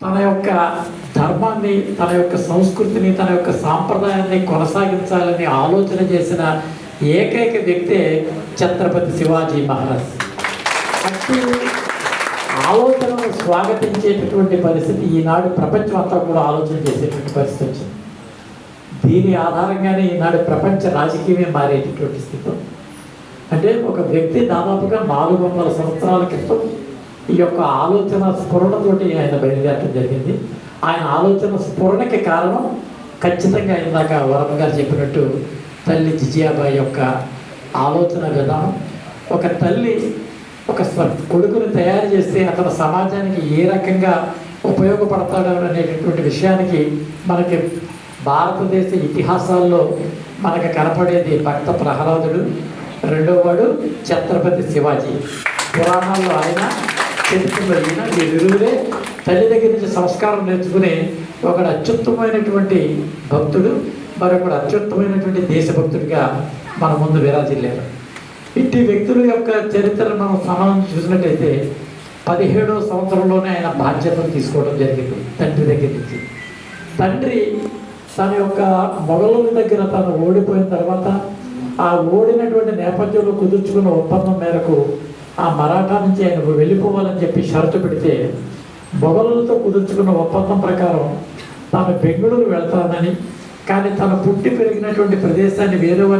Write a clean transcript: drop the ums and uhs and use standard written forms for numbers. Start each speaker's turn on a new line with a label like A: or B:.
A: తన యొక్క ధర్మాన్ని, తన యొక్క సంస్కృతిని, తన యొక్క సాంప్రదాయాన్ని కొనసాగించాలని ఆలోచన చేసిన ఏకైక వ్యక్తే ఛత్రపతి శివాజీ మహారాజ్. అట్టి ఆలోచనను స్వాగతించేటటువంటి పరిస్థితి ఈనాడు ప్రపంచం అంతా కూడా ఆలోచన చేసేటువంటి పరిస్థితి వచ్చింది. దీని ఆధారంగానే ఈనాడు ప్రపంచ రాజకీయమే మారేటటువంటి స్థితి. అంటే ఒక వ్యక్తి దాదాపుగా 400 సంవత్సరాల క్రితం ఈ యొక్క ఆలోచన స్ఫురణతోటి ఆయన బయలుదేరడం జరిగింది. ఆయన ఆలోచన స్ఫురణకి కారణం ఖచ్చితంగా ఇందాక వరమ గారు చెప్పినట్టు తల్లి జిజియాబాయి యొక్క ఆలోచన విధానం. ఒక తల్లి ఒక కొడుకుని తయారు చేస్తే అతను సమాజానికి ఏ రకంగా ఉపయోగపడతాడు అనేటటువంటి విషయానికి మనకి భారతదేశ ఇతిహాసాల్లో మనకు కనపడేది భక్త ప్రహ్లాదుడు, రెండో వాడు ఛత్రపతి శివాజీ. పురాణాల్లో ఆయన, చరిత్రలో ఈయన, ఈ విరువులే తల్లి దగ్గర నుంచి సంస్కారం నేర్చుకుని ఒకడు అత్యుత్తమైనటువంటి భక్తుడు, మరొకడు అత్యుత్తమైనటువంటి దేశభక్తుడిగా మన ముందు విరాజిల్లారు. ఇట్టి వ్యక్తుల యొక్క చరిత్రను మనం సమానం చూసినట్టయితే 17వ సంవత్సరంలోనే ఆయన బాధ్యతలు తీసుకోవడం జరిగింది తండ్రి దగ్గర నుంచి. తండ్రి తన యొక్క మొఘలుల దగ్గర తను ఓడిపోయిన తర్వాత ఆ ఓడినటువంటి నేపథ్యంలో కుదుర్చుకున్న ఒప్పందం మేరకు ఆ మరాఠా నుంచి ఆయన వెళ్ళిపోవాలని చెప్పి షరతు పెడితే, మొఘలులతో కుదుర్చుకున్న ఒప్పందం ప్రకారం తాను బెంగళూరు వెళ్తానని, కానీ తను పుట్టి పెరిగినటువంటి ప్రదేశాన్ని వేరే